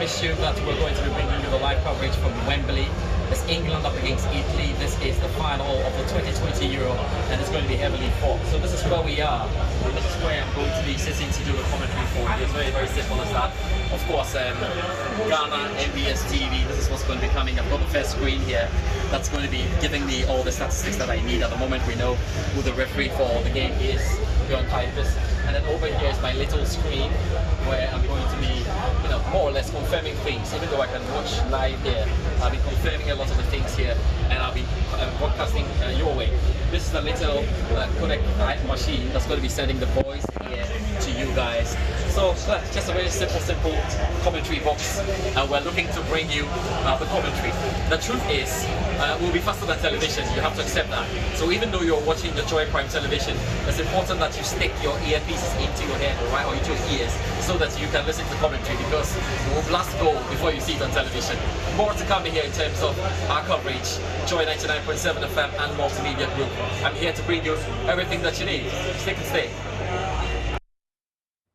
promised you that we're going to be bringing you the live coverage from Wembley. It's England up against Italy. This is the final of the 2020 Euro, and it's going to be heavily fought. So this is where we are. This is where I'm going to be sitting to do the commentary for you. It's very, very simple as that. Of course, Ghana, MBS TV, this is what's going to be coming. I've got the first screen here that's going to be giving me all the statistics that I need. At the moment, we know who the referee for the game is, Bjorn Kuipers. And then over here is my little screen where I'm going to be, more or less confirming things. Even though I can watch live here, I'll be confirming a lot of the things here, and I'll be broadcasting your way. This is a little codec machine that's going to be sending the voice here to you guys. So just a very simple commentary box, and we're looking to bring you the commentary. The truth is, we'll be faster than television. You have to accept that. So even though you're watching the Joy Prime television, it's important that you stick your earpieces into your head, right, or into your ears, so that you can listen to the commentary, because it will blast gold before you see it on television. More to come here in terms of our coverage. Joy 99.7 FM and Multimedia Group. I'm here to bring you everything that you need. Stick and stay.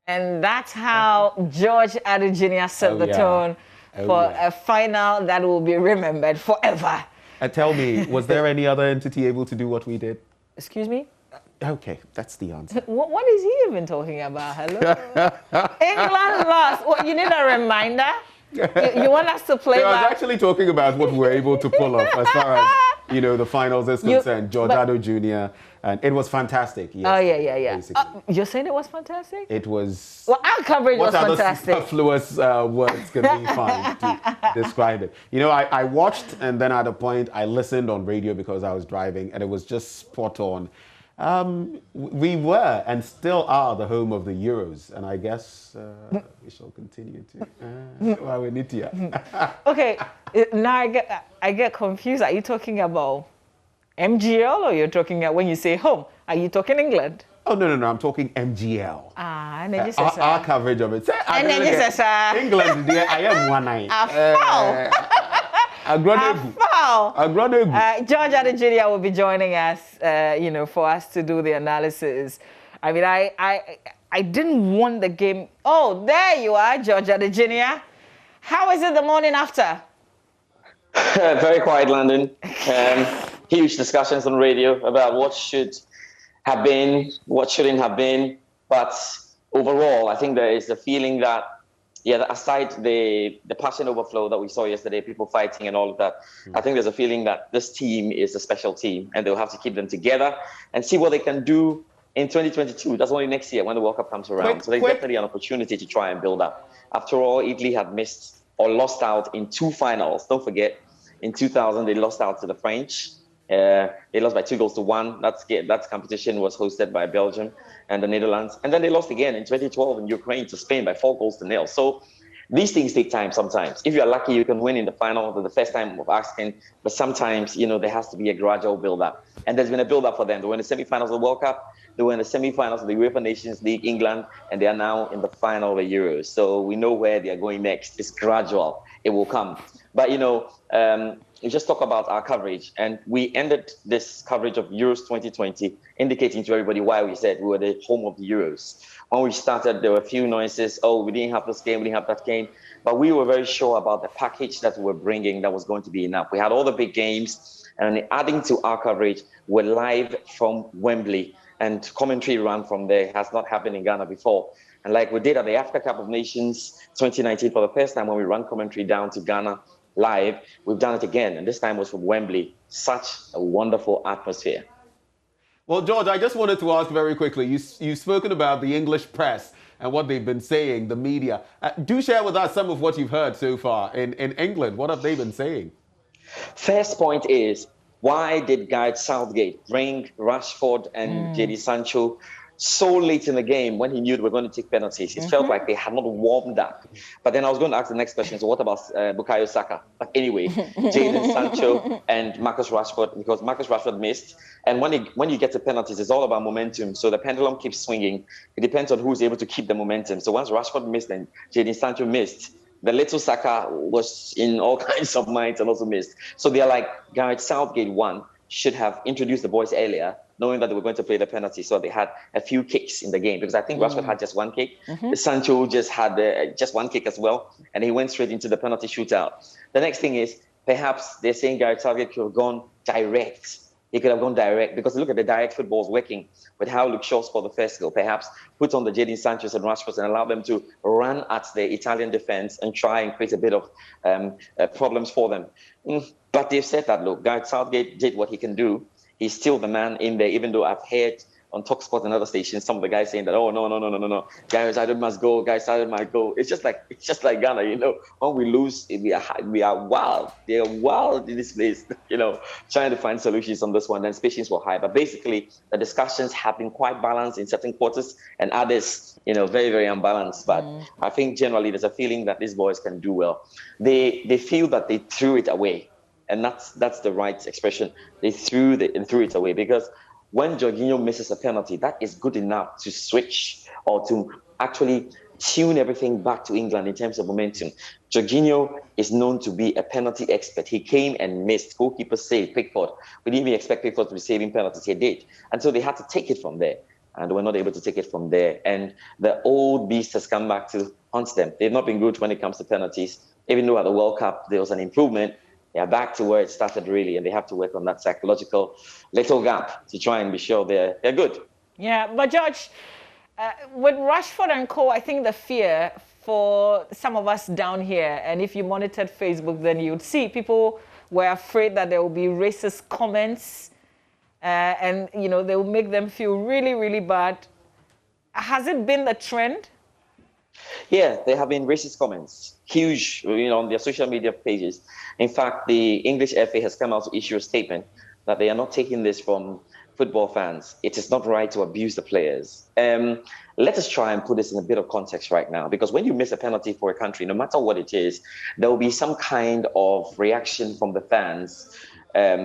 And that's how George Addo Jr. set the tone for a final that will be remembered forever. Tell me, was there any other entity able to do what we did? Excuse me? Okay, that's the answer. What is he even talking about? Hello? England lost. What, you need a reminder? You want us to play I was back? actually talking about what we were able to pull off as far as, the finals is concerned. George Addo Jr. And it was fantastic. Yes, oh, yeah. You're saying it was fantastic? It was... Well, our coverage was fantastic. What other superfluous words can we find to describe it? I watched, and then at a point I listened on radio because I was driving, and it was just spot on. We were and still are the home of the Euros, and I guess we shall continue to. Okay, now I get confused. Are you talking about MGL, or you're talking about, when you say home, are you talking England? Oh, no, I'm talking MGL. And then you our coverage of it. And then you say, England, I am one eye. George Addo Jr. will be joining us, for us to do the analysis. I mean, I didn't want the game. Oh, there you are, George Addo Jr. How is it the morning after? Very quiet, London. Huge discussions on radio about what should have been, what shouldn't have been. But overall, I think there is a feeling that, aside the passion overflow that we saw yesterday, people fighting and all of that, I think there's a feeling that this team is a special team, and they'll have to keep them together and see what they can do in 2022. That's only next year when the World Cup comes around. So there's definitely an opportunity to try and build up. After all, Italy had missed or lost out in 2 finals. Don't forget, in 2000, they lost out to the French. They lost by 2-1. That competition was hosted by Belgium and the Netherlands. And then they lost again in 2012 in Ukraine to Spain by 4-0. So these things take time sometimes. If you're lucky, you can win in the final for the first time of asking. But sometimes, there has to be a gradual build-up. And there's been a build-up for them. They were in the semi-finals of the World Cup. They were in the semi-finals of the UEFA Nations League, England. And they are now in the final of the Euros. So we know where they are going next. It's gradual. It will come. But, we just talk about our coverage, and we ended this coverage of Euros 2020 indicating to everybody why we said we were the home of the Euros. When we started, there were a few noises. Oh, we didn't have this game, we didn't have that game. But we were very sure about the package that we were bringing that was going to be enough. We had all the big games, and adding to our coverage, we're live from Wembley, and commentary run from there has not happened in Ghana before. And like we did at the Africa Cup of Nations 2019 for the first time when we ran commentary down to Ghana, live, we've done it again, and this time was from Wembley. Such a wonderful atmosphere. Well, George, I just wanted to ask very quickly, you've spoken about the English press and what they've been saying, the media. Do share with us some of what you've heard so far in England. What have they been saying? First point is, why did Gareth Southgate bring Rashford and Jadon Sancho so late in the game when he knew they were going to take penalties? It felt like they had not warmed up. But then I was going to ask the next question, so what about Bukayo Saka? But anyway, Jadon Sancho and Marcus Rashford, because Marcus Rashford missed. And when you get to penalties, it's all about momentum. So the pendulum keeps swinging. It depends on who's able to keep the momentum. So once Rashford missed and Jadon Sancho missed, the little Saka was in all kinds of minds and also missed. So they're like, Gareth Southgate won. should have introduced the boys earlier, knowing that they were going to play the penalty. So they had a few kicks in the game, because I think Rashford had just one kick. Sancho just had just one kick as well, and he went straight into the penalty shootout. The next thing is, perhaps they're saying Gareth Southgate could have gone direct. He could have gone direct, because look at the direct footballs working with how Luke Shaw scored the first goal. Perhaps put on the Jadon Sanchez and Rashford and allow them to run at the Italian defense and try and create a bit of problems for them. But they've said that, look, Gareth Southgate did what he can do. He's still the man in there, even though I've heard on TalkSport and other stations some of the guys saying that, oh, no, Gareth Southgate must go, Gareth Southgate might go. It's just like Ghana, you know. When we lose, we are wild. They are wild in this place, you know, trying to find solutions on this one. And patience were high. But basically, the discussions have been quite balanced in certain quarters, and others, you know, very, very unbalanced. But I think generally there's a feeling that these boys can do well. They feel that they threw it away. And that's the right expression. They threw it away, because when Jorginho misses a penalty, that is good enough to switch or to actually tune everything back to England in terms of momentum. Jorginho is known to be a penalty expert. He came and missed. Goalkeeper saved Pickford. We didn't even expect Pickford to be saving penalties. He did. And so they had to take it from there. And they were not able to take it from there. And the old beast has come back to haunt them. They've not been good when it comes to penalties. Even though at the World Cup there was an improvement, they are back to where it started, really, and they have to work on that psychological little gap to try and be sure they're good. Yeah, but George, with Rashford and co, I think the fear for some of us down here, and if you monitored Facebook, then you'd see people were afraid that there will be racist comments, and you know they will make them feel really, really bad. Has it been the trend? Yeah, there have been racist comments, huge, you know, on their social media pages. In fact, the English FA has come out to issue a statement that they are not taking this from football fans. It is not right to abuse the players. Let us try and put this in a bit of context right now, because when you miss a penalty for a country, no matter what it is, there will be some kind of reaction from the fans,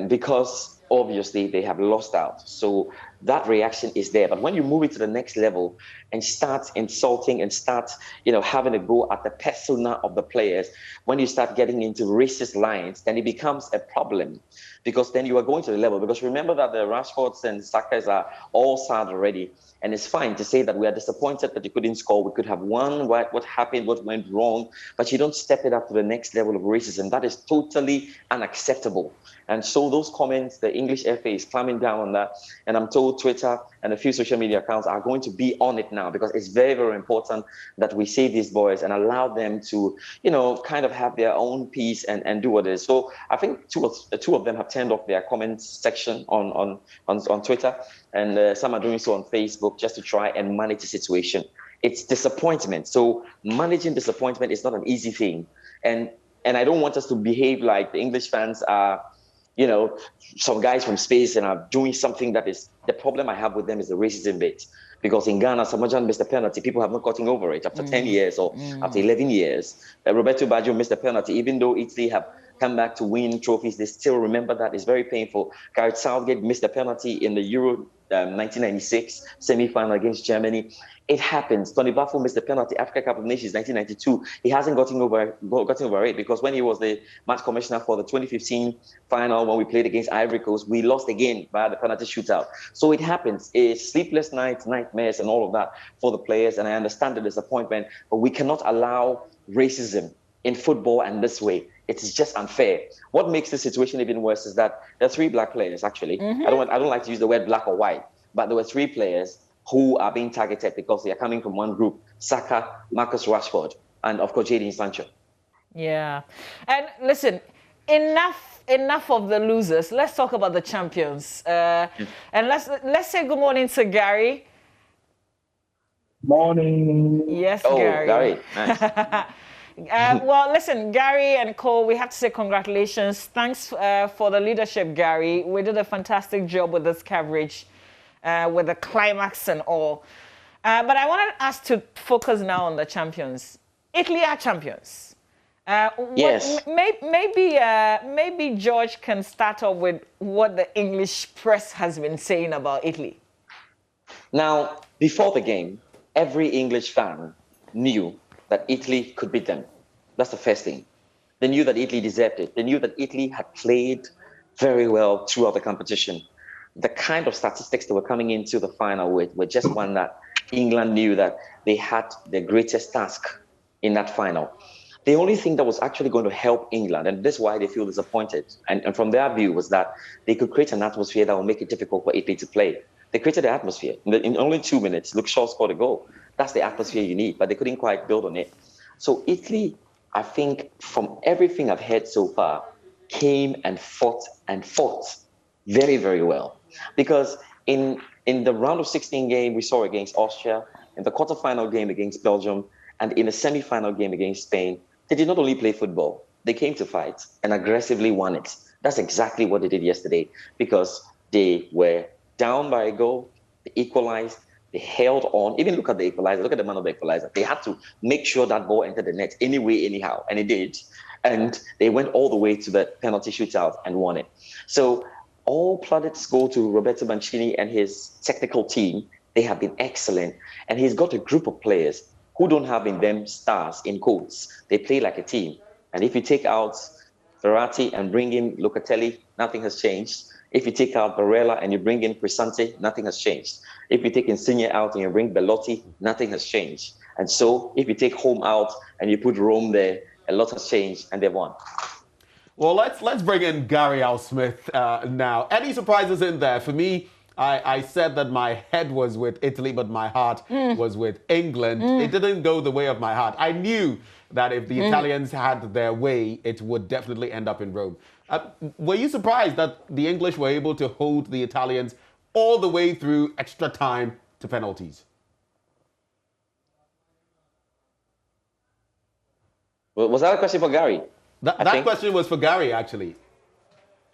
because obviously they have lost out. So that reaction is there. But when you move it to the next level and start insulting and start, you know, having a go at the persona of the players, when you start getting into racist lines, then it becomes a problem, because then you are going to the level. Because remember that the Rashfords and Sakas are all sad already. And it's fine to say that we are disappointed that you couldn't score. We could have won. What happened? What went wrong? But you don't step it up to the next level of racism. That is totally unacceptable. And so those comments, the English FA is clamping down on that. And I'm told Twitter and a few social media accounts are going to be on it now, because it's very, very important that we save these boys and allow them to, you know, kind of have their own peace and do what it is. So I think two of them have turned off their comments section on Twitter, and some are doing so on Facebook, just to try and manage the situation. It's disappointment. So managing disappointment is not an easy thing. And I don't want us to behave like the English fans are, you know, some guys from space and are doing something that is, the problem I have with them is the racism bit. Because in Ghana, Samajan missed a penalty. People have not gotten over it after 10 years or after 11 years. Roberto Baggio missed a penalty. Even though Italy have come back to win trophies, they still remember that. It's very painful. Gareth Southgate missed a penalty in the Euro 1996 semi-final against Germany. It happens. Tony Buffon missed the penalty, Africa Cup of Nations 1992. He hasn't gotten over it, because when he was the match commissioner for the 2015 final, when we played against Ivory Coast, we lost again by the penalty shootout. So it happens. It's sleepless nights, nightmares, and all of that for the players. And I understand the disappointment, but we cannot allow racism in football and this way. It is just unfair. What makes the situation even worse is that there are 3 black players, actually. I don't like to use the word black or white, but there were 3 players who are being targeted because they are coming from one group: Saka, Marcus Rashford, and of course Jadon Sancho. Yeah. And listen, enough of the losers. Let's talk about the champions. And let's say good morning to Gary. Morning. Yes, Oh, Gary. Nice. Well, listen, Gary and Cole, we have to say congratulations. Thanks for the leadership, Gary. We did a fantastic job with this coverage, with the climax and all. But I wanted us to focus now on the champions. Italy are champions. Yes. Maybe George can start off with what the English press has been saying about Italy. Now, before the game, every English fan knew that Italy could beat them. That's the first thing. They knew that Italy deserved it. They knew that Italy had played very well throughout the competition. The kind of statistics that were coming into the final with were just one that England knew that they had the greatest task in that final. The only thing that was actually going to help England, and this is why they feel disappointed, and from their view, was that they could create an atmosphere that will make it difficult for Italy to play. They created the atmosphere. In only 2 minutes, Luke Shaw scored a goal. That's the atmosphere you need, but they couldn't quite build on it. So Italy, I think, from everything I've heard so far, came and fought very, very well. Because in the round of 16 game we saw against Austria, in the quarterfinal game against Belgium, and in the semi-final game against Spain, they did not only play football, they came to fight and aggressively won it. That's exactly what they did yesterday, because they were down by a goal, they equalized, they held on. Even look at the equalizer, look at the man of the equalizer. They had to make sure that ball entered the net anyway, anyhow, and it did. And they went all the way to the penalty shootout and won it. So all plaudits go to Roberto Mancini and his technical team. They have been excellent. And he's got a group of players who don't have in them stars, in quotes. They play like a team. And if you take out Verratti and bring in Locatelli, nothing has changed. If you take out Barella and you bring in Crisante, nothing has changed. If you take Insigne out and you bring Belotti, nothing has changed. And so if you take Home out and you put Rome there, a lot has changed and they've won. Well, let's bring in Gary Al-Smith now. Any surprises in there? For me, I said that my head was with Italy, but my heart was with England. It didn't go the way of my heart. I knew that if the Italians had their way, it would definitely end up in Rome. Were you surprised that the English were able to hold the Italians all the way through extra time to penalties? Was that a question for Gary? That question was for Gary, actually.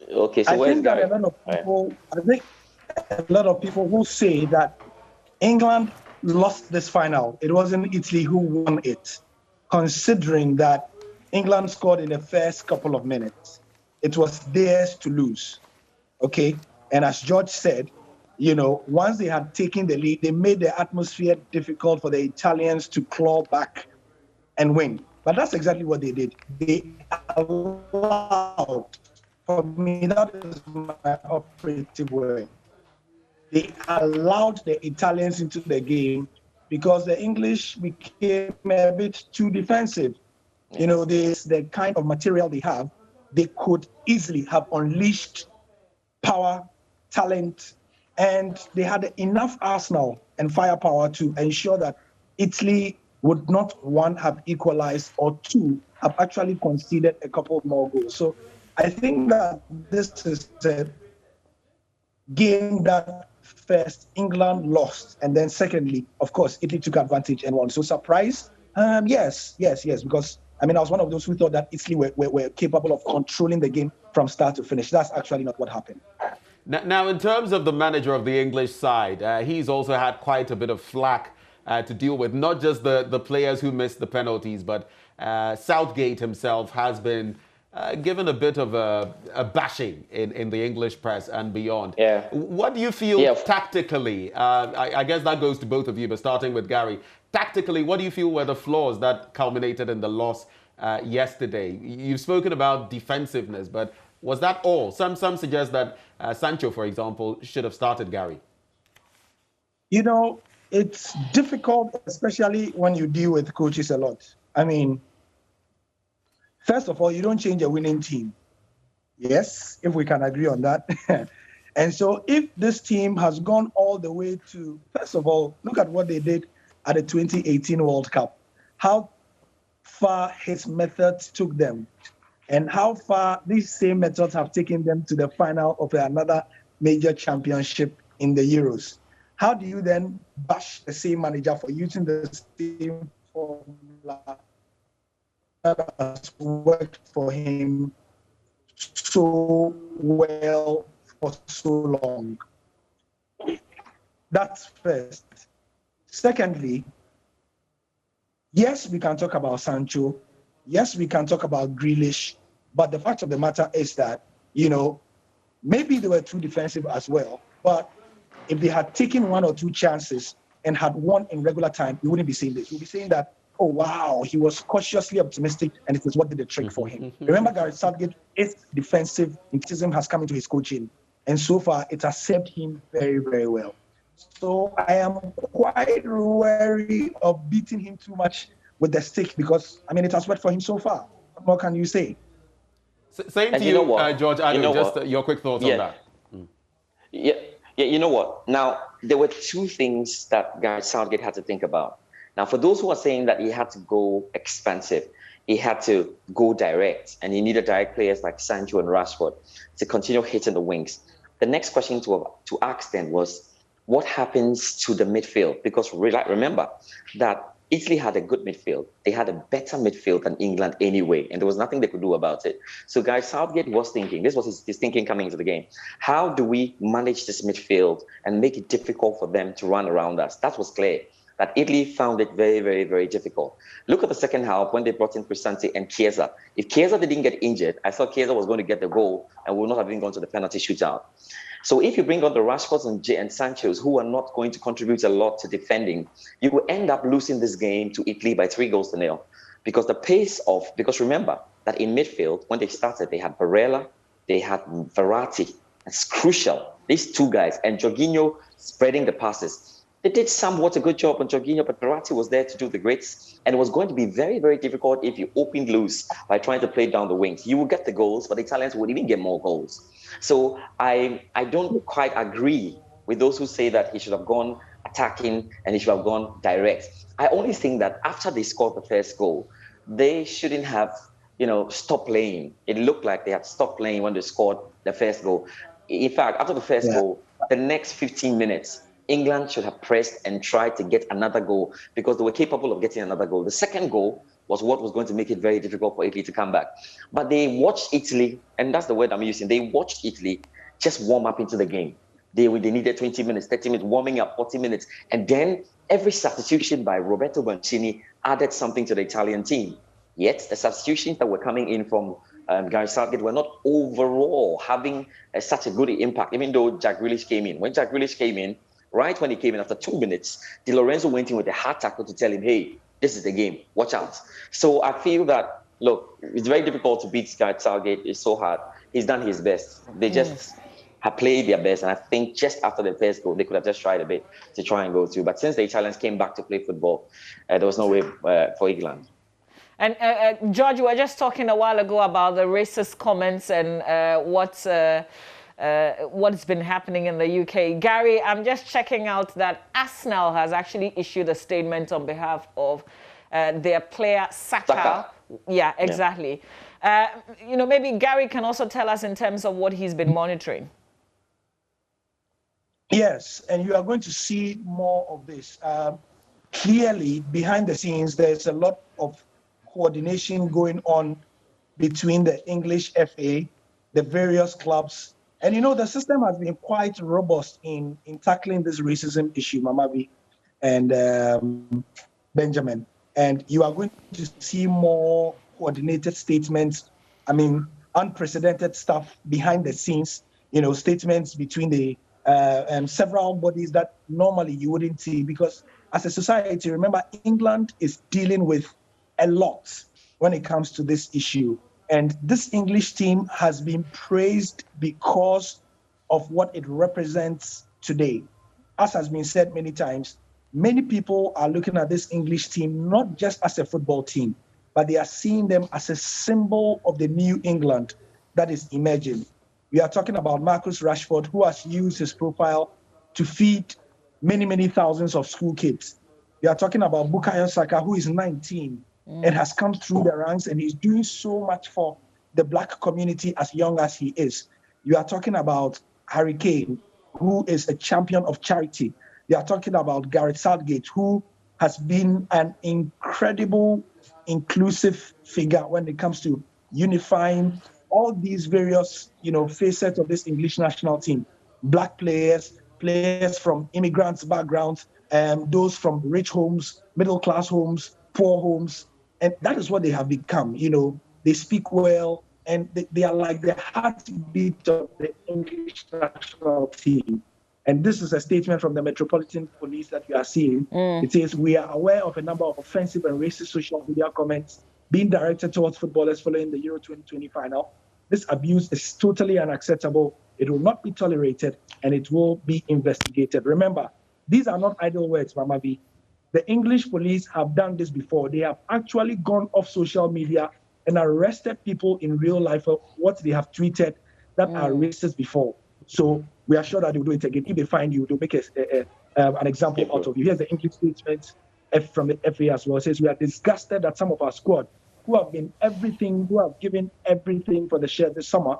Okay, so where's Gary? I think a lot of people will say that England lost this final. It wasn't Italy who won it, considering that England scored in the first couple of minutes. It was theirs to lose, okay? And as George said, once they had taken the lead, they made the atmosphere difficult for the Italians to claw back and win. But that's exactly what they did. They allowed, for me, that is my operative word. They allowed the Italians into the game because the English became a bit too defensive. The kind of material they have, they could easily have unleashed power, talent, and they had enough arsenal and firepower to ensure that Italy would not, one, have equalized, or two, have actually conceded a couple more goals. So I think that this is a game that first England lost, and then secondly, of course, Italy took advantage and won. So surprise? Yes, because I was one of those who thought that Italy were capable of controlling the game from start to finish. That's actually not what happened. Now, in terms of the manager of the English side, he's also had quite a bit of flack to deal with, not just the players who missed the penalties, but Southgate himself has been given a bit of a bashing in the English press and beyond. Yeah. What do you feel tactically? I guess that goes to both of you, but starting with Gary. Tactically, what do you feel were the flaws that culminated in the loss yesterday? You've spoken about defensiveness, but was that all? Some suggest that Sancho, for example, should have started, Gary. It's difficult, especially when you deal with coaches a lot. First of all, you don't change a winning team. Yes, if we can agree on that. And so if this team has gone all the way to, first of all, look at what they did at the 2018 World Cup, how far his methods took them, and how far these same methods have taken them to the final of another major championship in the Euros. How do you then bash the same manager for using the same formula that has worked for him so well for so long? That's first. Secondly, yes, we can talk about Sancho. Yes, we can talk about Grealish. But the fact of the matter is that, maybe they were too defensive as well. But if they had taken one or two chances and had won in regular time, we wouldn't be saying this. We'd be saying that oh wow, he was cautiously optimistic, and it is what did the trick for him. Remember, Gareth Southgate, his defensive criticism has come into his coaching, and so far it has served him very, very well. So I am quite wary of beating him too much with the stick because I mean it has worked for him so far. What more can you say? Same And to you know you, what? George You Adu. know Just what? your quick thoughts on Yeah. that. Yeah, yeah, you know what? Now, there were two things that Gareth Southgate had to think about. Now, for those who are saying that he had to go expensive, he had to go direct, and he needed direct players like Sancho and Rashford to continue hitting the wings. The next question to ask then was, what happens to the midfield? Because remember that Italy had a good midfield. They had a better midfield than England anyway, and there was nothing they could do about it. So Gareth Southgate was thinking, this was his thinking coming into the game. How do we manage this midfield and make it difficult for them to run around us? That was clear. That Italy found it very, very, very difficult. Look at the second half when they brought in Cristante and Chiesa. If Chiesa didn't get injured, I thought Chiesa was going to get the goal and would not have even gone to the penalty shootout. So if you bring on the Rashfords and Sanchos, who are not going to contribute a lot to defending, you will end up losing this game to Italy by 3-0. Because because remember that in midfield, when they started, they had Barella, they had Verratti. It's crucial. These two guys, and Jorginho spreading the passes. They did somewhat a good job on Jorginho, but Verratti was there to do the greats. And it was going to be very, very difficult if you opened loose by trying to play down the wings. You will get the goals, but the Italians would even get more goals. So I don't quite agree with those who say that he should have gone attacking and he should have gone direct. I only think that after they scored the first goal, they shouldn't have, stopped playing. It looked like they had stopped playing when they scored the first goal. In fact, after the first goal, the next 15 minutes, England should have pressed and tried to get another goal because they were capable of getting another goal. The second goal was what was going to make it very difficult for Italy to come back. But they watched Italy, and that's the word I'm using, they watched Italy just warm up into the game. They needed 20 minutes, 30 minutes, warming up, 40 minutes. And then every substitution by Roberto Mancini added something to the Italian team. Yet the substitutions that were coming in from Gareth Southgate were not overall having such a good impact, even though Jack Grealish came in. When Jack Grealish came in, right when he came in after 2 minutes, Di Lorenzo went in with a hard tackle to tell him, hey, this is the game, watch out. So I feel that, look, it's very difficult to beat Gareth Southgate. It's so hard. He's done his best. They just have played their best. And I think just after the first goal, they could have just tried a bit to try and go through. But since the Italians came back to play football, there was no way for England. And George, you were just talking a while ago about the racist comments and what's been happening in the UK. Gary, I'm just checking out that Arsenal has actually issued a statement on behalf of their player Saka. Yeah, exactly. Yeah. Maybe Gary can also tell us in terms of what he's been monitoring. Yes, and you are going to see more of this. Clearly, behind the scenes, there's a lot of coordination going on between the English FA, the various clubs. And the system has been quite robust in tackling this racism issue, Mamabi and Benjamin. And you are going to see more coordinated statements. I mean, unprecedented stuff behind the scenes, statements between the several bodies that normally you wouldn't see, because as a society, remember, England is dealing with a lot when it comes to this issue. And this English team has been praised because of what it represents today. As has been said many times, many people are looking at this English team not just as a football team, but they are seeing them as a symbol of the new England that is emerging. We are talking about Marcus Rashford, who has used his profile to feed many, many thousands of school kids. We are talking about Bukayo Saka, who is 19 and has come through the ranks, and he's doing so much for the black community as young as he is. You are talking about Harry Kane, who is a champion of charity. You are talking about Gareth Southgate, who has been an incredible, inclusive figure when it comes to unifying all these various, facets of this English national team. Black players, players from immigrants' backgrounds, those from rich homes, middle-class homes, poor homes. And that is what they have become. They speak well, and they are like the heartbeat of the English national team. And this is a statement from the Metropolitan Police that you are seeing. It says, we are aware of a number of offensive and racist social media comments being directed towards footballers following the Euro 2020 final. This abuse is totally unacceptable. It will not be tolerated, and it will be investigated. Remember, these are not idle words, Mama V. The English police have done this before. They have actually gone off social media and arrested people in real life for what they have tweeted that are racist before. So we are sure that they'll do it again. If they find you, they'll make an example out of you. Here's the English statement from the FA as well. It says, we are disgusted that some of our squad who have given everything for the shirt this summer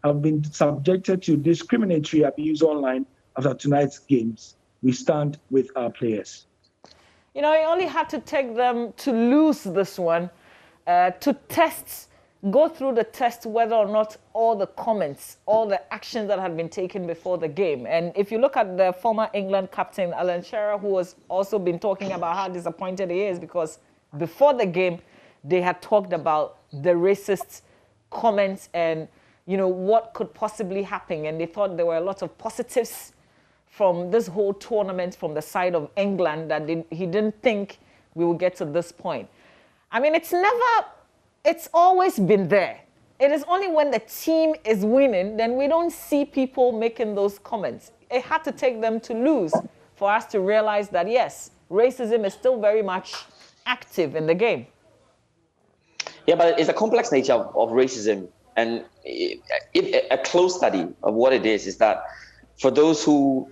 have been subjected to discriminatory abuse online after tonight's games. We stand with our players. You know, it only had to take them to lose this one, to go through the test whether or not all the comments, all the actions that had been taken before the game. And if you look at the former England captain, Alan Shearer, who has also been talking about how disappointed he is because before the game, they had talked about the racist comments and, you know, what could possibly happen. And they thought there were a lot of positives from this whole tournament from the side of England that he didn't think we would get to this point. I mean, it's always been there. It is only when the team is winning, then we don't see people making those comments. It had to take them to lose for us to realize that, yes, racism is still very much active in the game. Yeah, but it's a complex nature of racism. And a close study of what it is that for those who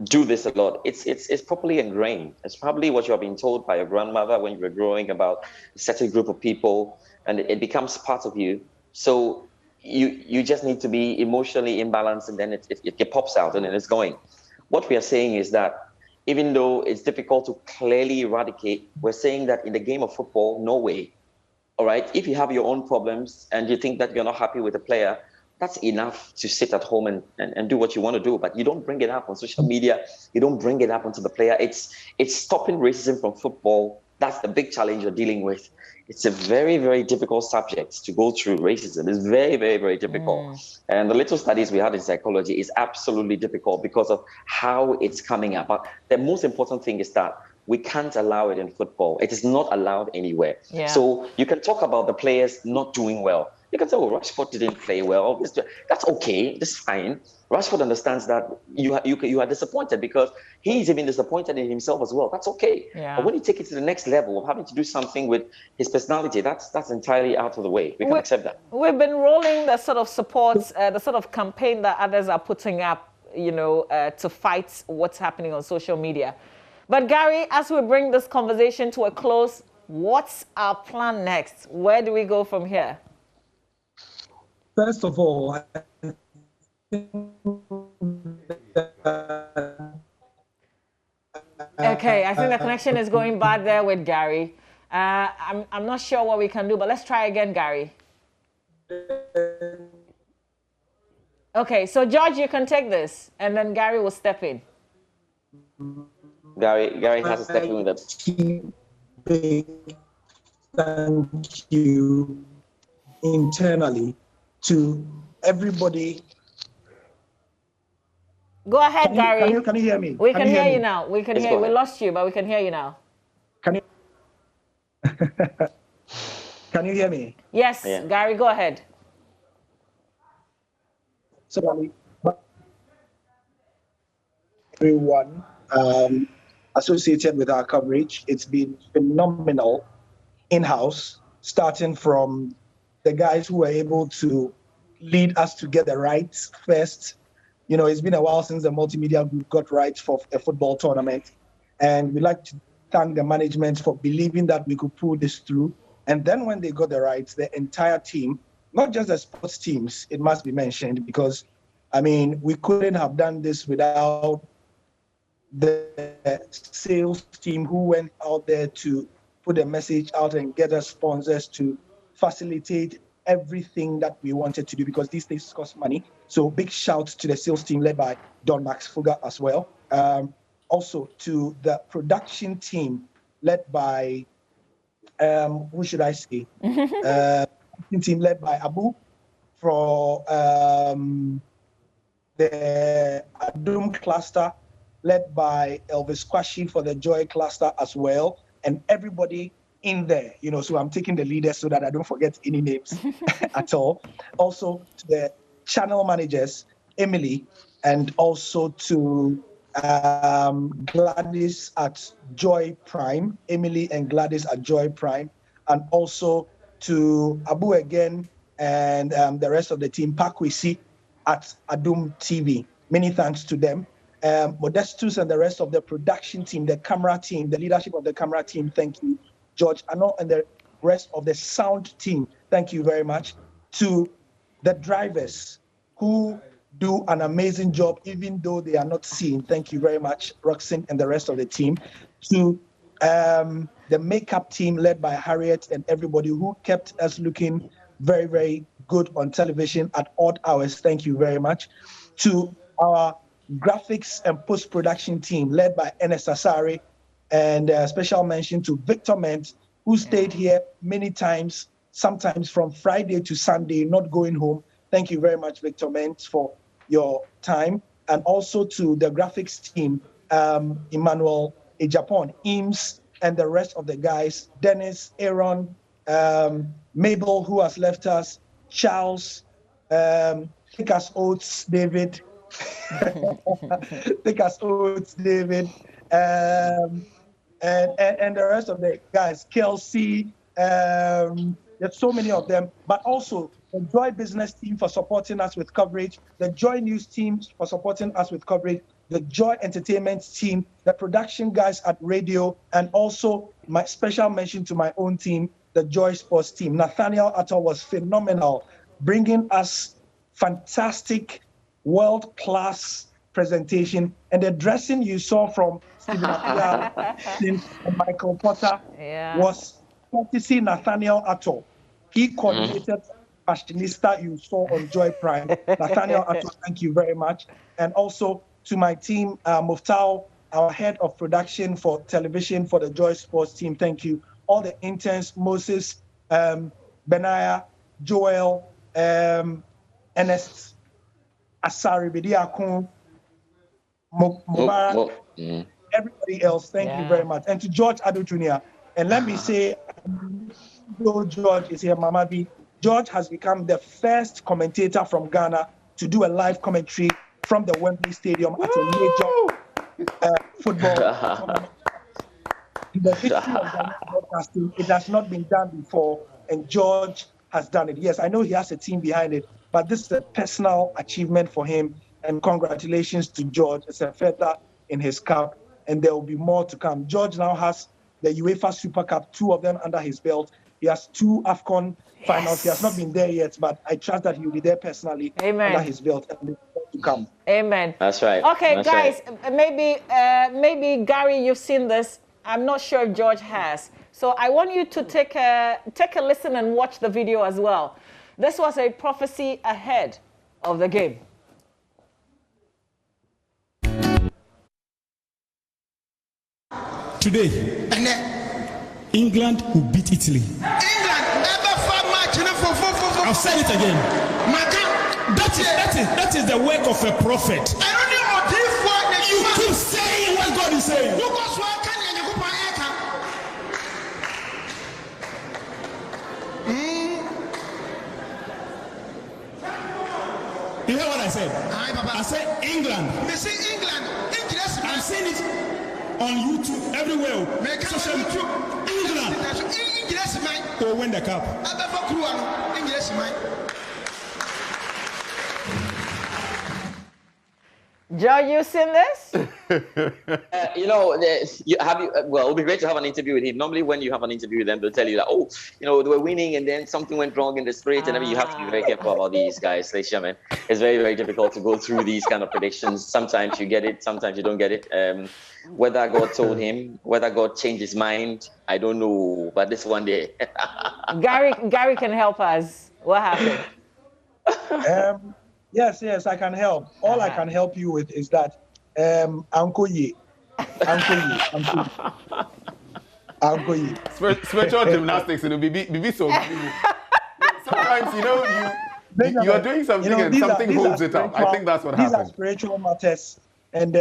do this a lot, it's properly ingrained. It's probably what you have been told by your grandmother when you were growing about a certain group of people, and it becomes part of you. So you just need to be emotionally imbalanced, and then it pops out and then it's going. What we are saying is that even though it's difficult to clearly eradicate, we're saying that in the game of football, no way. All right, if you have your own problems and you think that you're not happy with a player, that's enough to sit at home and do what you want to do. But you don't bring it up on social media. You don't bring it up onto the player. It's stopping racism from football. That's the big challenge you're dealing with. It's a very, very difficult subject to go through. Racism is very, very, very difficult. And the little studies we had in psychology is absolutely difficult because of how it's coming up. But the most important thing is that we can't allow it in football. It is not allowed anywhere. Yeah. So you can talk about the players not doing well. You can say, oh, Rashford didn't play well. That's okay. That's fine. Rashford understands that you are disappointed because he's even disappointed in himself as well. That's okay. Yeah. But when you take it to the next level of having to do something with his personality, that's entirely out of the way. We can accept that. We've been rolling the sort of support, the sort of campaign that others are putting up, you know, to fight what's happening on social media. But Gary, as we bring this conversation to a close, what's our plan next? Where do we go from here? First of all, okay, I think the connection is going bad there with Gary. I'm not sure what we can do, but let's try again, Gary. Okay, so George, you can take this, and then Gary will step in. Gary has to step in with it. Thank you internally to everybody. Go ahead, Gary. Can you hear me? We can hear you now. We can hear you. We lost you, but we can hear you now. Can you? Can you hear me? Yes, yeah. Gary, go ahead. So, everyone associated with our coverage, it's been phenomenal in-house, starting from the guys who were able to lead us to get the rights first. You know, it's been a while since the multimedia group got rights for a football tournament. And we'd like to thank the management for believing that we could pull this through. And then when they got the rights, the entire team, not just the sports teams, it must be mentioned, because, I mean, we couldn't have done this without the sales team who went out there to put a message out and get us sponsors to facilitate everything that we wanted to do, because these things cost money. So big shout to the sales team led by Don Max Fugger as well. Also to the production team led by, who should I say? Team led by Abu, for the the Adum cluster, led by Elvis Kwashi for the Joy cluster as well, and everybody in there, so I'm taking the leaders so that I don't forget any names at all. Also to the channel managers, Emily, and also to Gladys at Joy Prime, Emily and Gladys at Joy Prime, and also to Abu again and the rest of the team, Pakwisi at Adum TV. Many thanks to them. Modestus and the rest of the production team, the camera team, the leadership of the camera team, thank you. George Arnold and the rest of the sound team, thank you very much. To the drivers who do an amazing job, even though they are not seen, thank you very much, Roxanne and the rest of the team. To the makeup team led by Harriet and everybody who kept us looking very, very good on television at odd hours, thank you very much. To our graphics and post-production team led by Enes Asari, and a special mention to Victor Ment, who stayed here many times, sometimes from Friday to Sunday, not going home. Thank you very much, Victor Ment, for your time. And also to the graphics team, Emmanuel Ejapon, Eames, and the rest of the guys, Dennis, Aaron, Mabel, who has left us, Charles, Thick as Oats, David, Thick as Oats, David, and the rest of the guys, Kelsey, there's so many of them, but also the Joy Business team for supporting us with coverage, the Joy News team for supporting us with coverage, the Joy Entertainment team, the production guys at radio, and also my special mention to my own team, the Joy Sports team. Nathaniel Atto was phenomenal, bringing us fantastic, world-class presentation, and the dressing you saw from Stephen Appiah and Michael Potter was courtesy Nathaniel Atto. He coordinated fashionista you saw on Joy Prime. Nathaniel Atto, thank you very much. And also to my team, Muftau, our head of production for television for the Joy Sports team, thank you. All the interns, Moses, Benaya, Joel, Ernest, Asari, Bediakun, Mubarak, everybody else, thank you very much. And to George Ado Jr. And let me say, though George is here, Mama B, George has become the first commentator from Ghana to do a live commentary from the Wembley Stadium at a major football tournament. In the history of Ghana broadcasting, it has not been done before, and George has done it. Yes, I know he has a team behind it, but this is a personal achievement for him, and congratulations to George. It's a feather in his cap, and there will be more to come. George now has the UEFA Super Cup, 2 of them under his belt. He has 2 AFCON finals. He has not been there yet, but I trust that he will be there personally under his belt, and there's more to come. Amen. That's right. Okay, That's guys, right. maybe Gary, you've seen this. I'm not sure if George has. So I want you to take a listen and watch the video as well. This was a prophecy ahead of the game. Today, England will beat Italy. England never fought much for. I'll say it again. That is the work of a prophet. I don't know this You keep saying what God is saying. You hear what I said? I said England. I'm saying it on YouTube everywhere. Social media. England will win the cup. Joe, you seen this? Well, it would be great to have an interview with him. Normally, when you have an interview with them, they'll tell you that, they were winning and then something went wrong in the spirit. And I mean, you have to be very careful about these guys. It's very, very difficult to go through these kind of predictions. Sometimes you get it, sometimes you don't get it. Whether God told him, whether God changed his mind, I don't know. But this one day. Gary can help us. What happened? Yes, I can help. All I can help you with is that Uncle Ye. Spiritual gymnastics, it'll be so. Sometimes, You are doing something and something holds it up. I think that's what happened. These are spiritual matters, and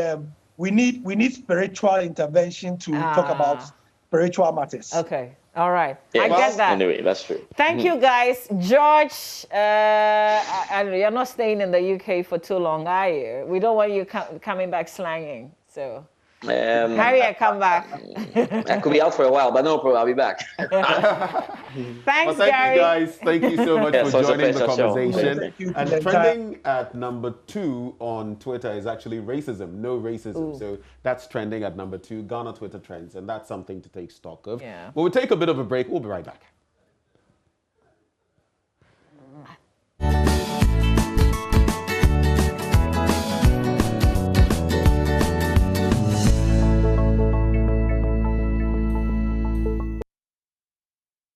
we need spiritual intervention to talk about spiritual matters. Okay. All right. Yeah, I get that. Anyway, that's true. Thank you, guys. George, you're not staying in the UK for too long, are you? We don't want you coming back slanging. So, Harriet, come back. I could be out for a while, but no problem. I'll be back. Thanks, well, thank Gary. you, guys. Thank you so much for joining the conversation. Thank you. And trending at number 2 on Twitter is actually racism, no racism. Ooh. So that's trending at number 2, Ghana Twitter trends, and that's something to take stock of. Yeah. But we'll take a bit of a break. We'll be right back.